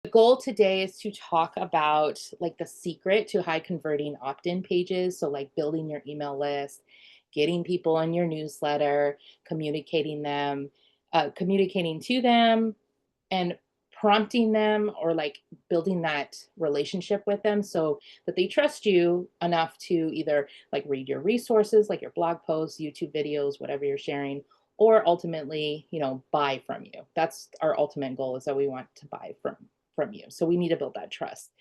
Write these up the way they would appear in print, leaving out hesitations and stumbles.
goal today is to talk about like the secret to high converting opt-in pages. So like building your email list, getting people in your newsletter, communicating to them, and prompting them or like building that relationship with them so that they trust you enough to either like read your resources, like your blog posts, YouTube videos, whatever you're sharing, or ultimately, buy from you. That's our ultimate goal, is that we want to buy from you. So we need to build that trust.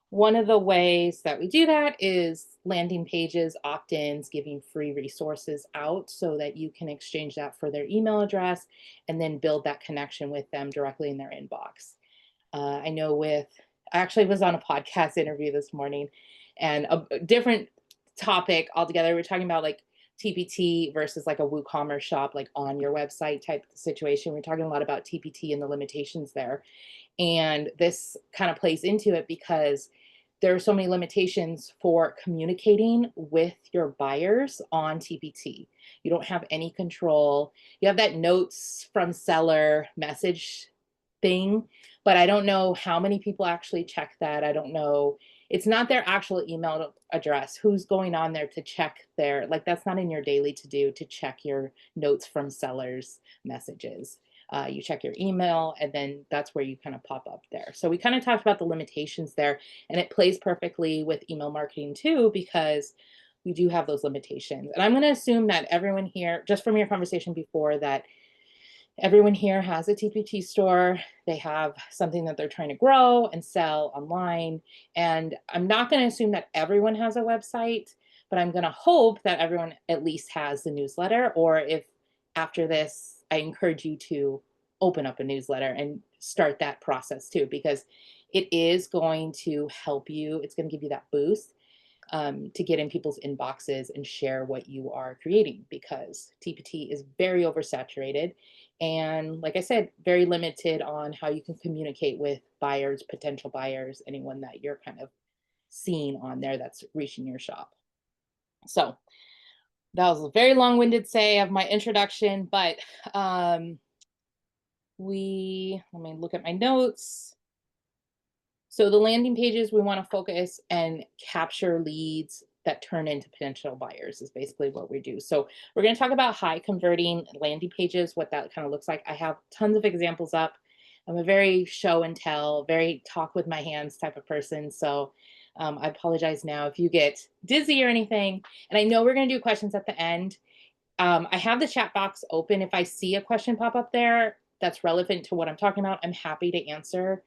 One of the ways that we do that is landing pages, opt-ins, giving free resources out so that you can exchange that for their email address and then build that connection with them directly in their inbox. I know I actually was on a podcast interview this morning, and a different topic altogether. We're talking about like TPT versus like a WooCommerce shop, like on your website type situation. We're talking a lot about TPT and the limitations there. And this kind of plays into it because there are so many limitations for communicating with your buyers on TPT. You don't have any control. You have that notes from seller message thing, but I don't know how many people actually check that. I don't know. It's not their actual email address. Who's going on there to check like that's not in your daily to do to check your notes from sellers messages. You check your email, and then that's where you kind of pop up there. So we kind of talked about the limitations there, and it plays perfectly with email marketing too, because we do have those limitations. And I'm going to assume that everyone here, just from your conversation before, that everyone here has a TPT store. They have something that they're trying to grow and sell online. And I'm not going to assume that everyone has a website, but I'm going to hope that everyone at least has the newsletter. Or if after this, I encourage you to open up a newsletter and start that process too, because it is going to help you. It's going to give you that boost to get in people's inboxes and share what you are creating, because TPT is very oversaturated. And like I said, very limited on how you can communicate with buyers, potential buyers, anyone that you're kind of seeing on there that's reaching your shop. So that was a very long-winded say of my introduction, but let me look at my notes. So the landing pages, we want to focus and capture leads that turn into potential buyers is basically what we do. So we're going to talk about high converting landing pages, what that kind of looks like. I have tons of examples up. I'm a very show and tell, very talk with my hands type of person. So I apologize now if you get dizzy or anything. And I know we're going to do questions at the end. I have the chat box open. If I see a question pop up there that's relevant to what I'm talking about, I'm happy to answer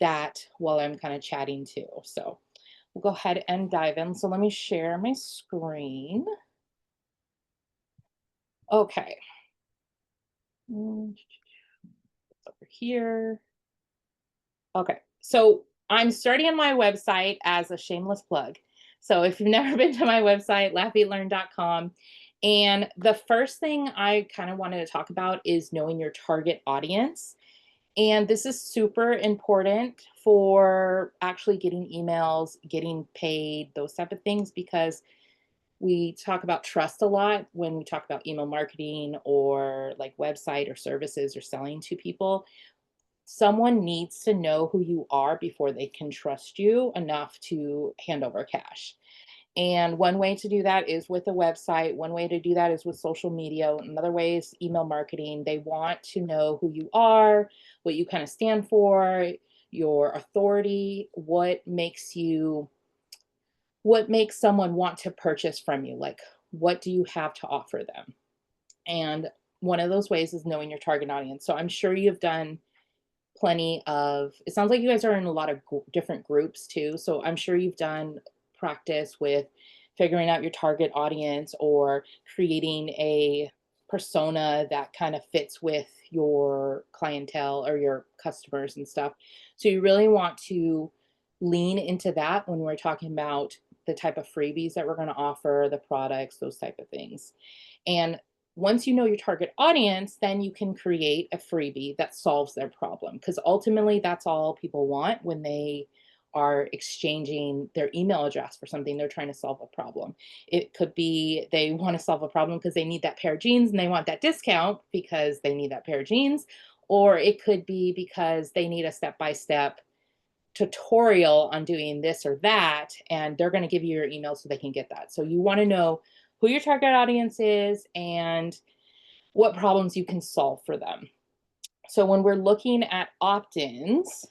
that while I'm kind of chatting too. So we'll go ahead and dive in. So let me share my screen. Okay. Over here. Okay. So I'm starting on my website as a shameless plug. So if you've never been to my website, laugheatlearn.com. And the first thing I kind of wanted to talk about is knowing your target audience. And this is super important for actually getting emails, getting paid, those type of things, because we talk about trust a lot when we talk about email marketing or like website or services or selling to people. Someone needs to know who you are before they can trust you enough to hand over cash. And one way to do that is with a website. One way to do that is with social media. Another way is email marketing. They want to know who you are, what you kind of stand for, your authority, what makes someone want to purchase from you? Like, what do you have to offer them? And one of those ways is knowing your target audience. So I'm sure you've done it sounds like you guys are in a lot of different groups too. So I'm sure you've done practice with figuring out your target audience or creating a persona that kind of fits with your clientele or your customers and stuff. So you really want to lean into that when we're talking about the type of freebies that we're going to offer, the products, those type of things. And once you know your target audience, then you can create a freebie that solves their problem, because ultimately that's all people want when they are exchanging their email address for something. They're trying to solve a problem. It could be they want to solve a problem because they need that pair of jeans and they want that discount because they need that pair of jeans, or it could be because they need a step-by-step tutorial on doing this or that, and they're going to give you your email so they can get that. So you want to know who your target audience is and what problems you can solve for them. So when we're looking at opt-ins,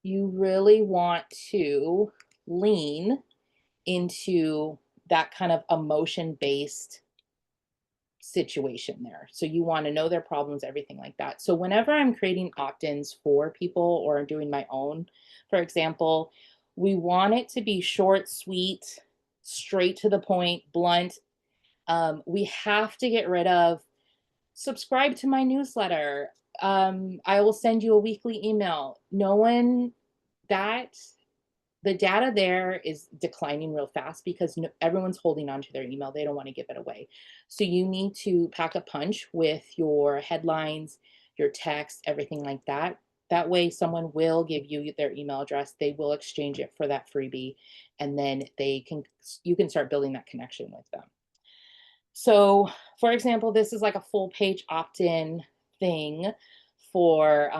you really want to lean into that kind of emotion-based situation there. So you want to know their problems, everything like that. So whenever I'm creating opt-ins for people or doing my own, for example, we want it to be short, sweet, straight to the point, blunt. We have to get rid of subscribe to my newsletter. I will send you a weekly email. No one that the data there is declining real fast because everyone's holding on to their email. They don't want to give it away. So you need to pack a punch with your headlines, your text, everything like that. That way someone will give you their email address. They will exchange it for that freebie, and then you can start building that connection with them. So, for example, this is like a full page opt-in thing for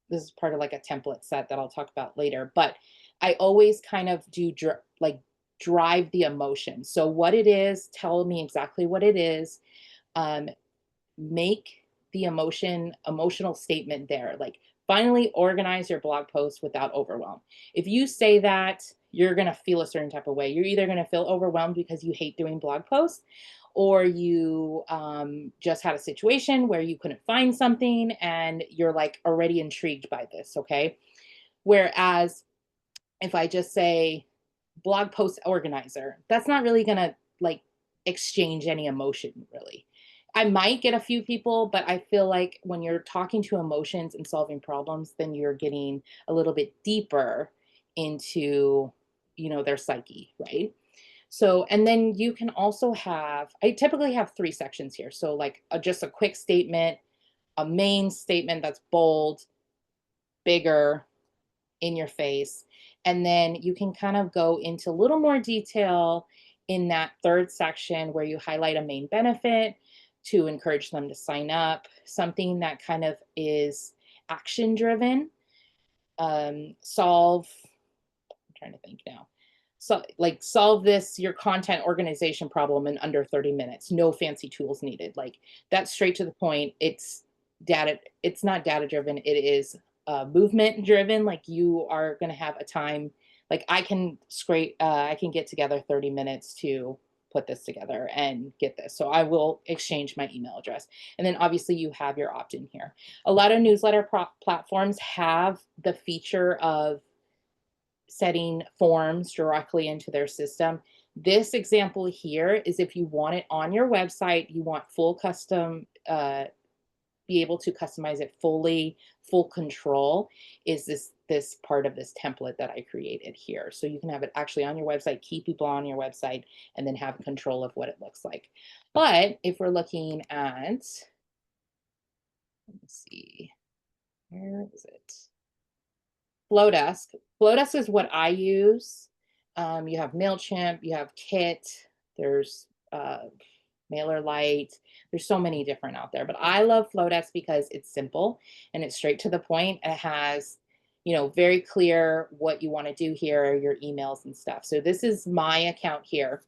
this is part of like a template set that I'll talk about later, but I always kind of do drive the emotion. So what it is, tell me exactly what it is. Um, make the emotional statement there. Like finally organize your blog post without overwhelm. If you say that, you're going to feel a certain type of way. You're either going to feel overwhelmed because you hate doing blog posts, or you just had a situation where you couldn't find something and you're like already intrigued by this. Okay. Whereas if I just say blog post organizer, that's not really going to like exchange any emotion really. I might get a few people, but I feel like when you're talking to emotions and solving problems, then you're getting a little bit deeper into, their psyche, right? So, and then you can also I typically have 3 sections here. So like just a quick statement, a main statement that's bold, bigger, in your face. And then you can kind of go into a little more detail in that 3rd section where you highlight a main benefit to encourage them to sign up, something that kind of is action driven. I'm trying to think now. So like solve your content organization problem in under 30 minutes. No fancy tools needed. Like that's straight to the point. It's not data driven. It is movement driven. Like you are going to have a time, like I can get together 30 minutes to put this together and get this. So I will exchange my email address. And then obviously you have your opt-in here. A lot of newsletter platforms have the feature of setting forms directly into their system. This example here is if you want it on your website, you want full custom, be able to customize it fully, full control, is this part of this template that I created here. So you can have it actually on your website, keep people on your website, and then have control of what it looks like. But if we're looking at, let me see, where is it? Flowdesk. Flowdesk is what I use. You have MailChimp, you have Kit, there's MailerLite. There's so many different out there, but I love Flowdesk because it's simple and it's straight to the point. And it has, very clear what you want to do here, your emails and stuff. So this is my account here.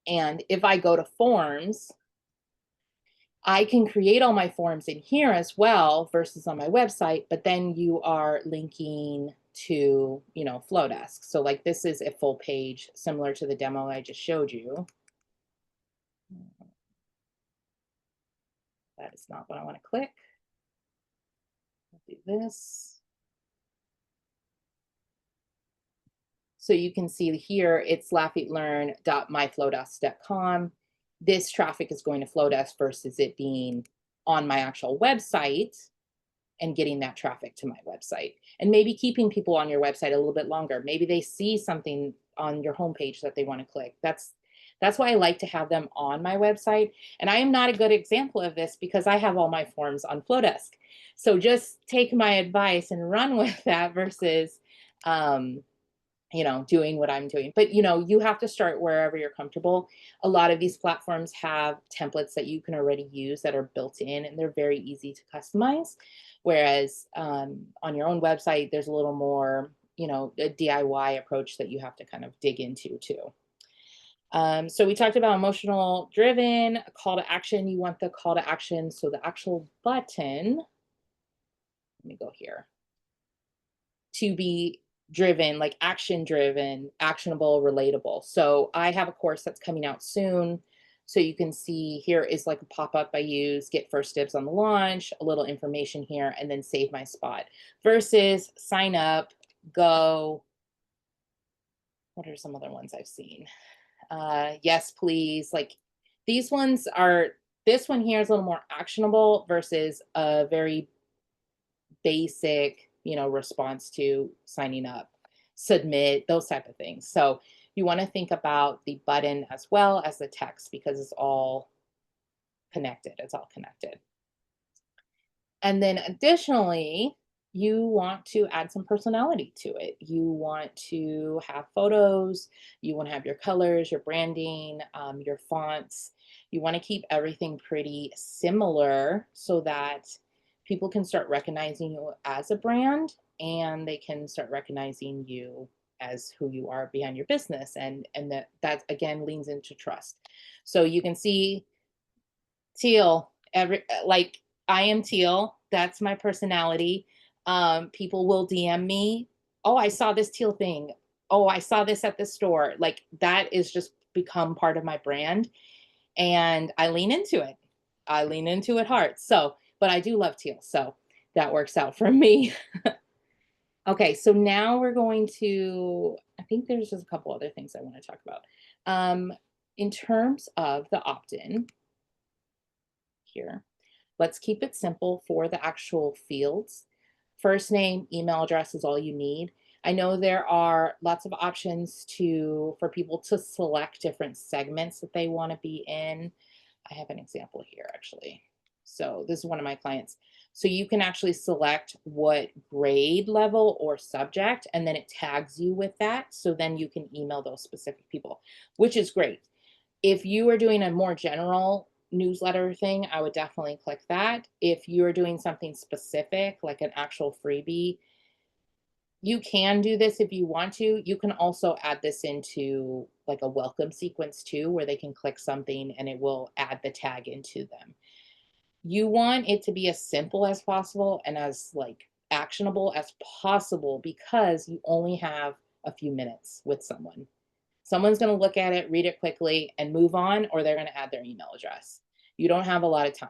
And if I go to forms, I can create all my forms in here as well versus on my website, but then you are linking to, Flowdesk. So like this is a full page similar to the demo I just showed you. That is not what I want to click. I'll do this. So you can see here, it's laugheatlearn.myflowdesk.com. This traffic is going to Flowdesk versus it being on my actual website and getting that traffic to my website. And maybe keeping people on your website a little bit longer. Maybe they see something on your homepage that they want to click. That's why I like to have them on my website. And I am not a good example of this because I have all my forms on Flowdesk. So just take my advice and run with that versus doing what I'm doing. But, you have to start wherever you're comfortable. A lot of these platforms have templates that you can already use that are built in, and they're very easy to customize. Whereas on your own website, there's a little more, a DIY approach that you have to kind of dig into too. So we talked about emotional driven, call to action. You want the call to action. So the actual button, let me go here, to be driven, like action driven, actionable, relatable. So I have a course that's coming out soon. So you can see here is like a pop-up I use, get first dibs on the launch, a little information here, and then save my spot versus sign up, go. What are some other ones I've seen? Yes, please. Like these ones are, this one here is a little more actionable versus a very basic, response to signing up, submit, those type of things. So you want to think about the button as well as the text because it's all connected. It's all connected. And then additionally, you want to add some personality to it. You want to have photos, you want to have your colors, your branding, your fonts. You want to keep everything pretty similar so that people can start recognizing you as a brand and they can start recognizing you as who you are behind your business. And that again leans into trust. So you can see teal, like I am teal. That's my personality. People will DM me. Oh, I saw this teal thing. Oh, I saw this at the store. Like that is just become part of my brand. And I lean into it. I lean into it hard. So, but I do love teal. So that works out for me. Okay, so now we're going to, I think there's just a couple other things I want to talk about. In terms of the opt-in here, let's keep it simple for the actual fields. First name, email address is all you need. I know there are lots of options for people to select different segments that they want to be in. I have an example here actually. So this is one of my clients. So you can actually select what grade level or subject, and then it tags you with that. So then you can email those specific people, which is great. If you are doing a more general newsletter thing, I would definitely click that. If you're doing something specific, like an actual freebie, you can do this if you want to. You can also add this into like a welcome sequence too, where they can click something and it will add the tag into them. You want it to be as simple as possible and as like actionable as possible because you only have a few minutes with someone. Someone's going to look at it, read it quickly, and move on, or they're going to add their email address. You don't have a lot of time.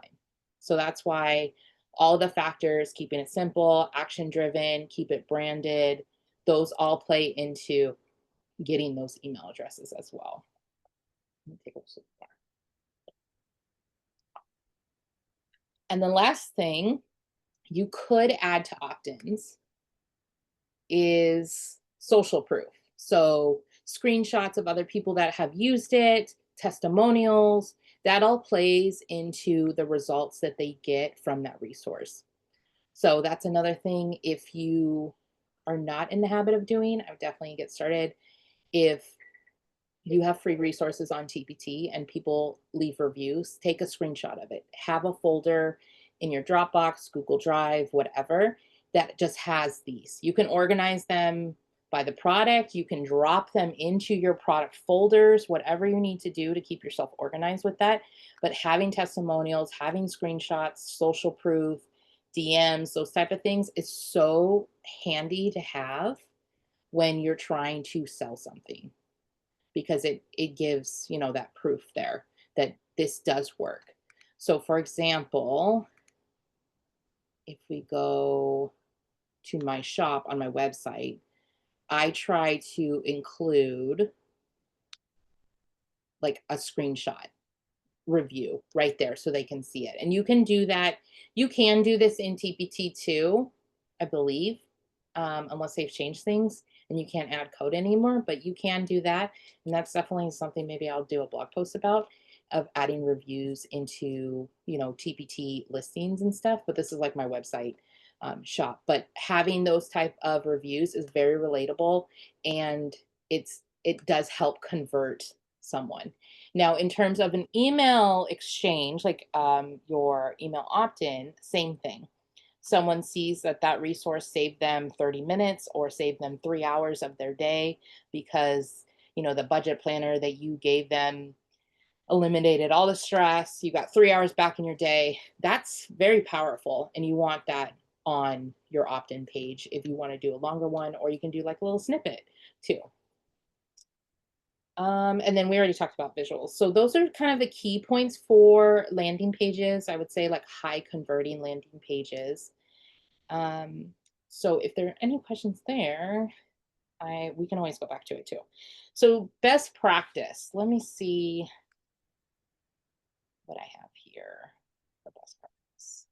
So that's why all the factors, keeping it simple, action driven, keep it branded, those all play into getting those email addresses as well. Let me take a look more. And the last thing you could add to opt-ins is social proof. So screenshots of other people that have used it, testimonials, that all plays into the results that they get from that resource. So that's another thing. If you are not in the habit of doing, I would definitely get started. If you have free resources on TPT and people leave reviews, take a screenshot of it. Have a folder in your Dropbox, Google Drive, whatever, that just has these. You can organize them by the product. You can drop them into your product folders, whatever you need to do to keep yourself organized with that. But having testimonials, having screenshots, social proof, DMs, those type of things is so handy to have when you're trying to sell something, because it gives, that proof there that this does work. So for example, if we go to my shop on my website, I try to include like a screenshot review right there so they can see it. And you can do that. You can do this in TPT too, I believe, unless they've changed things and you can't add code anymore, but you can do that. And that's definitely something maybe I'll do a blog post about, of adding reviews into, TPT listings and stuff. But this is like my website shop. But having those type of reviews is very relatable, and it does help convert someone. Now, in terms of an email exchange, like your email opt-in, same thing. someone sees that that resource saved them 30 minutes or saved them 3 hours of their day because, the budget planner that you gave them eliminated all the stress, you got 3 hours back in your day. That's very powerful. And you want that on your opt in page if you want to do a longer one, or you can do like a little snippet too. And then we already talked about visuals. So those are kind of the key points for landing pages. I would say like high converting landing pages. Um, so if there are any questions there, we can always go back to it too. So best practice. Let me see what I have here for best practice.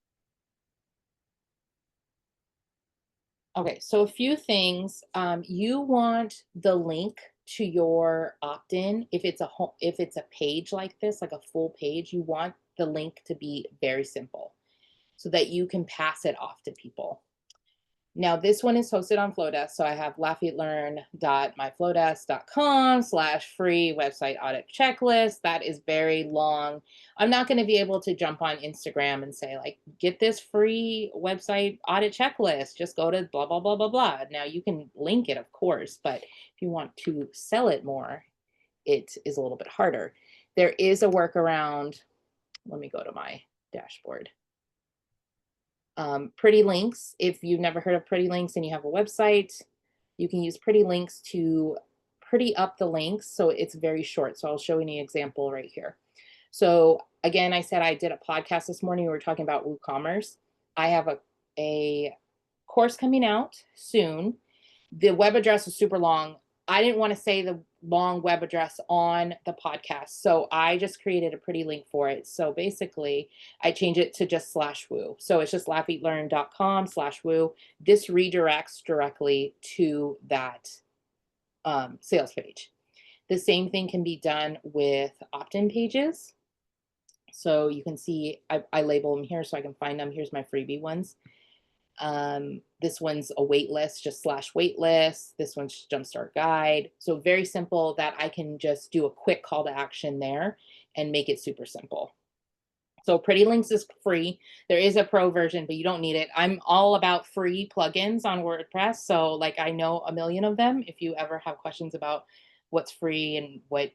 Okay, so a few things. You want the link to your opt-in. If it's a page like this, like a full page, you want the link to be very simple so that you can pass it off to people. Now, this one is hosted on Flowdesk, so I have laffylearn.myflowdesk.com/free website audit checklist. That is very long. I'm not going to be able to jump on Instagram and say, like, get this free website audit checklist. Just go to blah, blah, blah, blah, blah. Now, you can link it, of course, but if you want to sell it more, it is a little bit harder. There is a workaround. Let me go to my dashboard. Pretty Links. If you've never heard of Pretty Links and you have a website, you can use Pretty Links to pretty up the links so it's very short. So I'll show you an example right here. So again, I said I did a podcast this morning. We were talking about WooCommerce. I have a course coming out soon. The web address is super long. I didn't want to say the long web address on the podcast. So I just created a pretty link for it. So basically, I change it to just /woo. So it's just laffylearn.com/woo. This redirects directly to that sales page. The same thing can be done with opt-in pages. So you can see I label them here so I can find them. Here's my freebie ones. This one's a wait list, just /wait list. This one's jumpstart guide. So very simple that I can just do a quick call to action there and make it super simple. So Pretty Links is free. There is a pro version, but you don't need it. I'm all about free plugins on WordPress. So like I know a million of them. If you ever have questions about what's free and what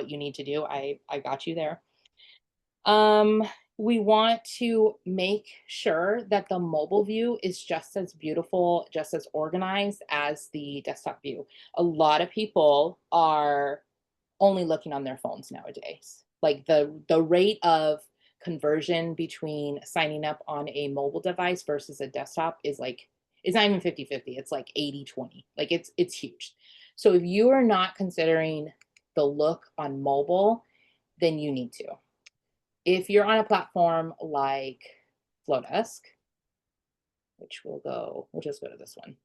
you need to do, I got you there. We want to make sure that the mobile view is just as beautiful, just as organized as the desktop view. A lot of people are only looking on their phones nowadays. Like the rate of conversion between signing up on a mobile device versus a desktop is like, it's not even 50-50. It's like 80-20. Like it's huge. So if you are not considering the look on mobile, then you need to. If you're on a platform like Flowdesk, which we'll just go to this one.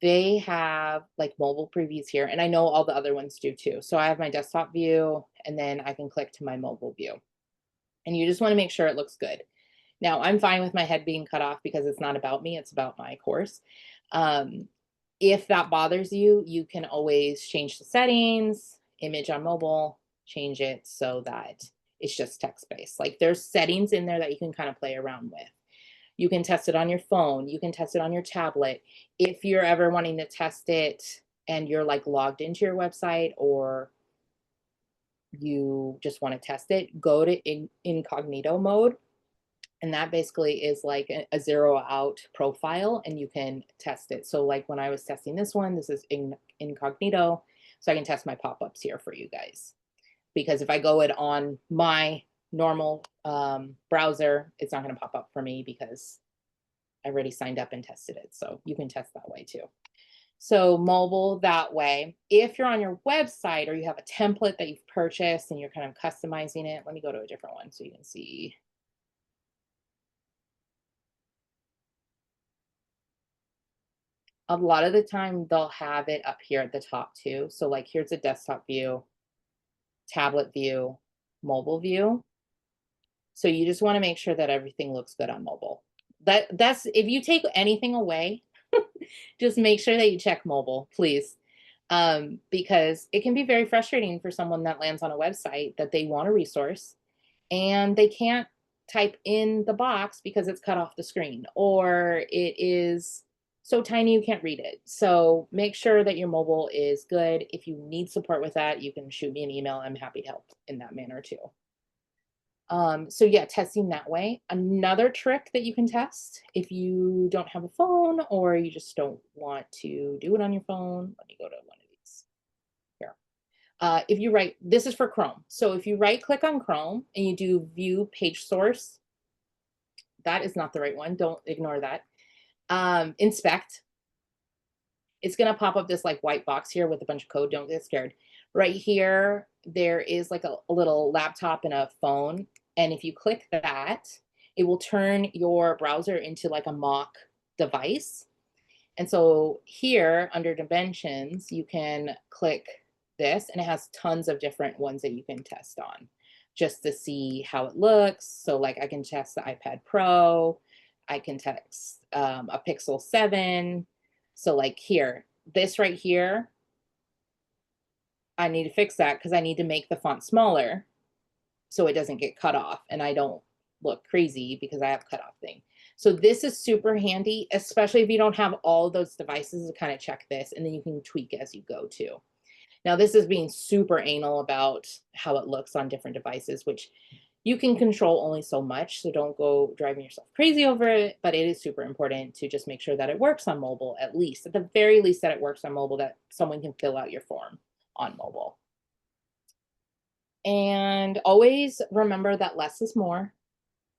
They have like mobile previews here, and I know all the other ones do too. So I have my desktop view, and then I can click to my mobile view. And you just want to make sure it looks good. Now, I'm fine with my head being cut off because it's not about me, it's about my course. If that bothers you, you can always change the settings, image on mobile, change it so that it's just text-based. Like there's settings in there that you can kind of play around with. You can test it on your phone. You can test it on your tablet. If you're ever wanting to test it and you're like logged into your website or you just want to test it, go to incognito mode. And that basically is like a zero out profile and you can test it. So like when I was testing this one, this is incognito. So I can test my pop-ups here for you guys. Because if I go it on my normal browser, it's not going to pop up for me because I already signed up and tested it. So you can test that way too. So mobile that way. If you're on your website or you have a template that you've purchased and you're kind of customizing it, let me go to a different one so you can see. A lot of the time they'll have it up here at the top too. So like here's a desktop view, tablet view, mobile view. So you just want to make sure that everything looks good on mobile. That's if you take anything away, just make sure that you check mobile, please. Because it can be very frustrating for someone that lands on a website that they want a resource and they can't type in the box because it's cut off the screen, or it is so tiny you can't read it. So make sure that your mobile is good. If you need support with that, you can shoot me an email. I'm happy to help in that manner too. So yeah, testing that way. Another trick that you can test if you don't have a phone or you just don't want to do it on your phone. Let me go to one of these here. If you right, this is for Chrome. So if you right click on Chrome and you do view page source, that is not the right one. Don't ignore that. Inspect. It's going to pop up this like white box here with a bunch of code. Don't get scared. Right here, there is like a little laptop and a phone. And if you click that, it will turn your browser into like a mock device. And so here under dimensions, you can click this and it has tons of different ones that you can test on just to see how it looks. So like I can test the iPad Pro, I can test a Pixel 7. So like here, this right here, I need to fix that because I need to make the font smaller so it doesn't get cut off and I don't look crazy because I have cutoff thing. So this is super handy, especially if you don't have all those devices to kind of check this, and then you can tweak as you go too. Now this is being super anal about how it looks on different devices, which you can control only so much, so don't go driving yourself crazy over it, but it is super important to just make sure that it works on mobile, at least, at the very least that it works on mobile, that someone can fill out your form on mobile. And always remember that less is more.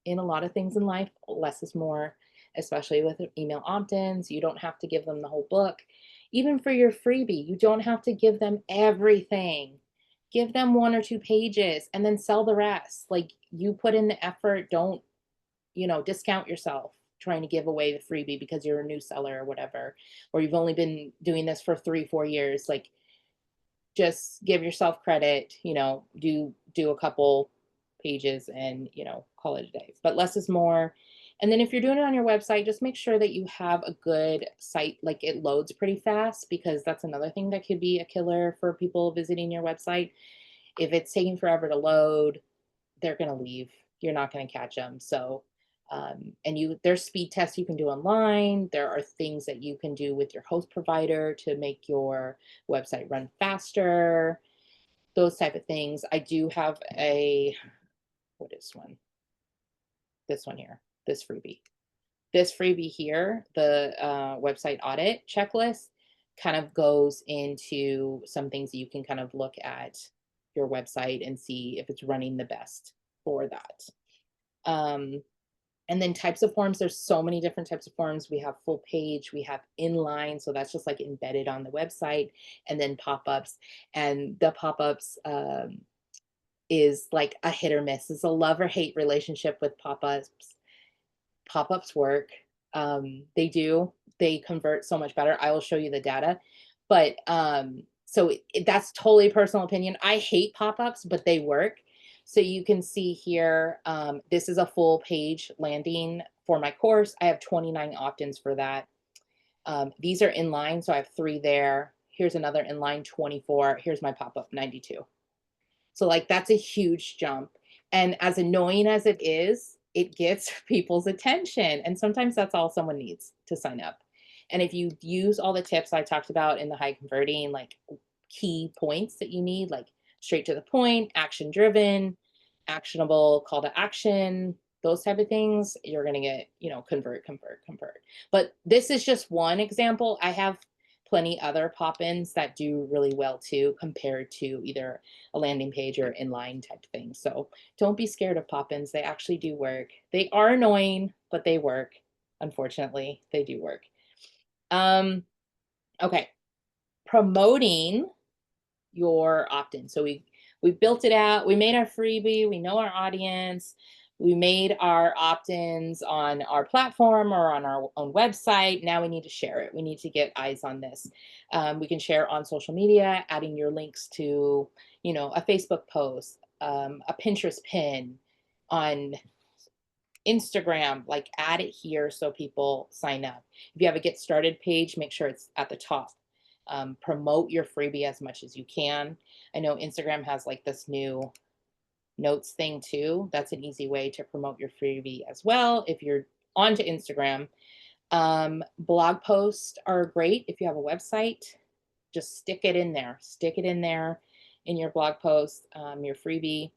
In a lot of things in life, less is more, especially with email opt-ins. You don't have to give them the whole book. Even for your freebie, you don't have to give them everything. Give them 1 or 2 pages and then sell the rest. Like, you put in the effort. Don't, discount yourself trying to give away the freebie because you're a new seller or whatever, or you've only been doing this for 3-4 years. Like, just give yourself credit, do a couple pages and, call it a day. But less is more. And then if you're doing it on your website, just make sure that you have a good site, like it loads pretty fast, because that's another thing that could be a killer for people visiting your website. If it's taking forever to load, they're going to leave. You're not going to catch them. So, there's speed tests you can do online. There are things that you can do with your host provider to make your website run faster, those type of things. I do have what is one? This one here, this freebie. This freebie here, the website audit checklist, kind of goes into some things that you can kind of look at your website and see if it's running the best for that. And then types of forms, there's so many different types of forms. We have full page, we have inline, so that's just like embedded on the website, and then pop-ups. And the pop-ups is like a hit or miss. It's a love or hate relationship with pop-ups. Pop-ups work. They convert so much better. I will show you the data. But that's totally personal opinion. I hate pop-ups, but they work. So you can see here, this is a full page landing for my course. I have 29 opt-ins for that. These are inline, so I have 3 there. Here's another inline, 24. Here's my pop-up, 92. So like, that's a huge jump. And as annoying as it is, it gets people's attention. And sometimes that's all someone needs to sign up. And if you use all the tips I talked about in the high converting, like key points that you need, like straight to the point, action driven, actionable call to action, those type of things, you're going to get, convert. But this is just one example. I have plenty other pop-ins that do really well too, compared to either a landing page or inline type thing. So don't be scared of pop-ins. They actually do work. They are annoying, but they work. Unfortunately, they do work. Okay. Promoting your opt-in. So we built it out. We made our freebie. We know our audience. We made our opt-ins on our platform or on our own website. Now we need to share it. We need to get eyes on this. We can share on social media, adding your links to, a Facebook post, a Pinterest pin, on Instagram, like add it here so people sign up. If you have a get started page, make sure it's at the top. Promote your freebie as much as you can. I know Instagram has like this new notes thing too. That's an easy way to promote your freebie as well if you're onto Instagram. Blog posts are great if you have a website. Just stick it in there. Stick it in there in your blog post, your freebie.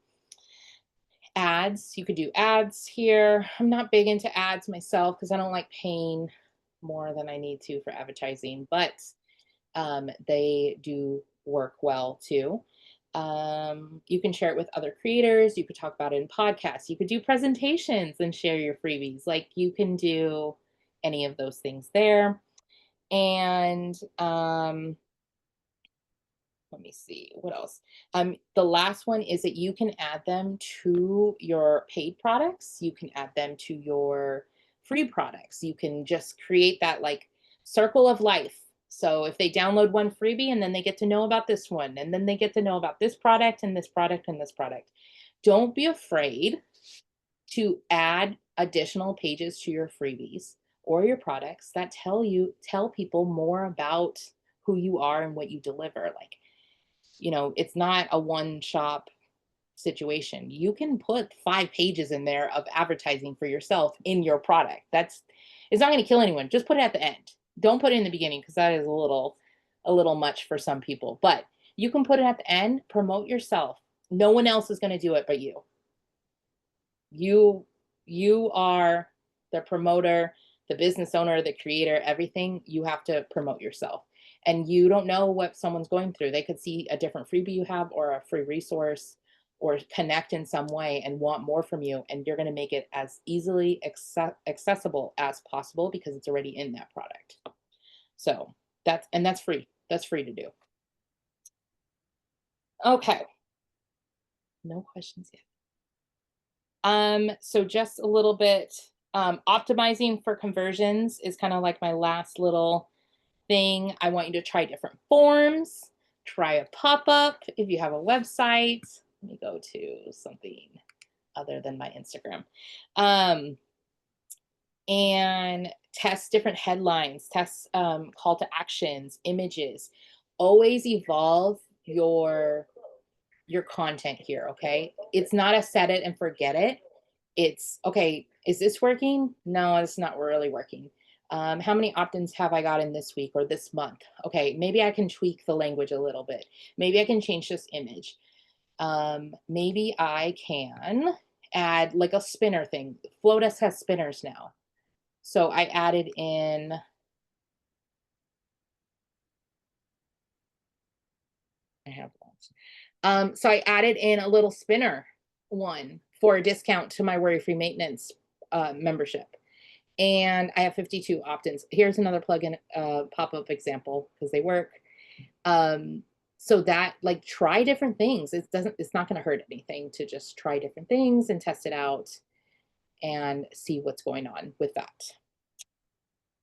Ads, you could do ads here. I'm not big into ads myself because I don't like paying more than I need to for advertising, but they do work well too. You can share it with other creators. You could talk about it in podcasts. You could do presentations and share your freebies. Like you can do any of those things there. And let me see what else. The last one is that you can add them to your paid products. You can add them to your free products. You can just create that like circle of life. So if they download one freebie and then they get to know about this one, and then they get to know about this product and this product and this product. Don't be afraid to add additional pages to your freebies or your products that tell people more about who you are and what you deliver. Like, it's not a one shop situation. You can put 5 pages in there of advertising for yourself in your product. It's not going to kill anyone. Just put it at the end. Don't put it in the beginning because that is a little much for some people. But you can put it at the end, promote yourself. No one else is going to do it but you. You are the promoter, the business owner, the creator, everything. You have to promote yourself. And you don't know what someone's going through. They could see a different freebie you have or a free resource or connect in some way and want more from you. And you're going to make it as easily accessible as possible because it's already in that product. So that's free. That's free to do. Okay. No questions yet. So just a little bit, optimizing for conversions is kind of like my last little thing. I want you to try different forms, try a pop-up if you have a website. Let me go to something other than my Instagram. And test different headlines, test call to actions, images. Always evolve your content here, okay? It's not a set it and forget it. It's, okay, is this working? No, it's not really working. How many opt-ins have I gotten this week or this month? Okay, maybe I can tweak the language a little bit. Maybe I can change this image. Maybe I can add like a spinner thing. Flotus has spinners now. So I added in, I have one. So I added in a little spinner one for a discount to my worry-free maintenance membership. And I have 52 opt-ins. Here's another plugin pop-up example because they work. So that, like, try different things. It's not going to hurt anything to just try different things and test it out and see what's going on with that.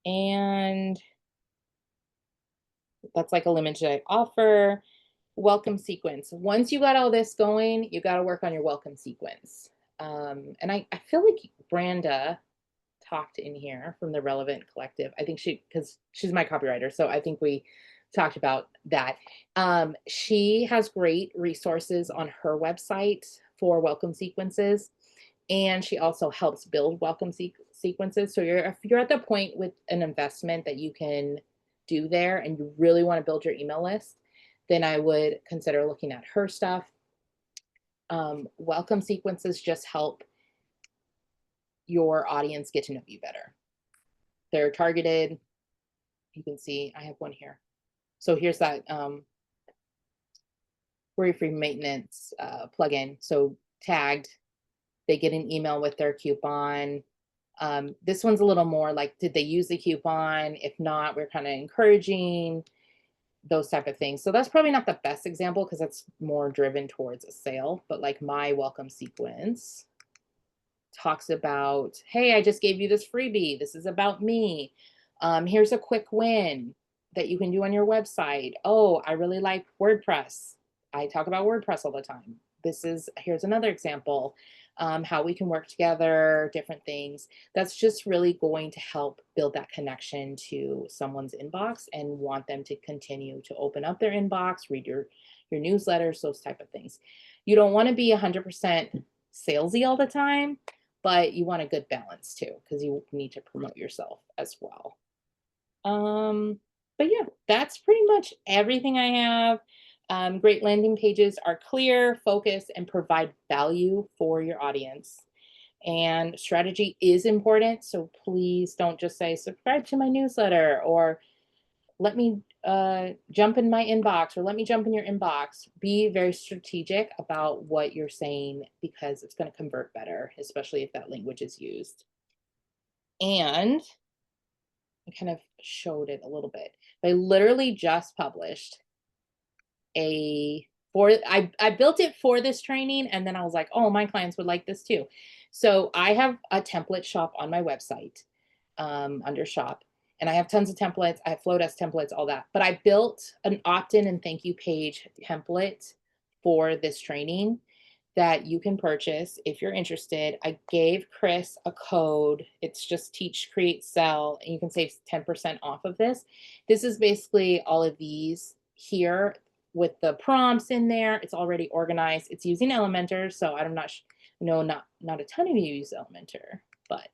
And that's like a limited offer. Welcome sequence. Once you got all this going, you got to work on your welcome sequence. And I feel like Branda talked in here from the Relevant Collective. I think because she's my copywriter, so I think we talked about that. She has great resources on her website for welcome sequences, and she also helps build welcome sequences. So if you're at the point with an investment that you can do there and you really want to build your email list, then I would consider looking at her stuff. Welcome sequences just help your audience get to know you better. They're targeted. You can see I have one here. So here's that worry-free maintenance plugin. So tagged, they get an email with their coupon. This one's a little more like, did they use the coupon? If not, we're kind of encouraging those type of things. So that's probably not the best example because that's more driven towards a sale, but like my welcome sequence talks about, hey, I just gave you this freebie. This is about me. Here's a quick win that you can do on your website. Oh, I really like WordPress. I talk about WordPress all the time. Here's another example, how we can work together, different things. That's just really going to help build that connection to someone's inbox and want them to continue to open up their inbox, read your newsletters, those type of things. You don't want to be 100% salesy all the time, but you want a good balance too, because you need to promote yourself as well. But yeah, that's pretty much everything I have. Great landing pages are clear, focused, and provide value for your audience. And strategy is important. So please don't just say, subscribe to my newsletter, or let me jump in my inbox, or let me jump in your inbox. Be very strategic about what you're saying, because it's going to convert better, especially if that language is used. And I kind of showed it a little bit. I literally just published I built it for this training, and then I was like, oh, my clients would like this too. So I have a template shop on my website, under shop, and I have tons of templates. I have Flowdesk templates, all that. But I built an opt-in and thank you page template for this training that you can purchase if you're interested. I gave Chris a code. It's just Teach, Create, Sell, and you can save 10% off of this. This is basically all of these here with the prompts in there. It's already organized. It's using Elementor, so I'm not not a ton of you use Elementor, but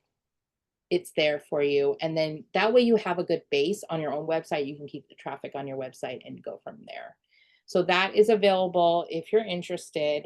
it's there for you. And then that way you have a good base on your own website. You can keep the traffic on your website and go from there. So that is available if you're interested.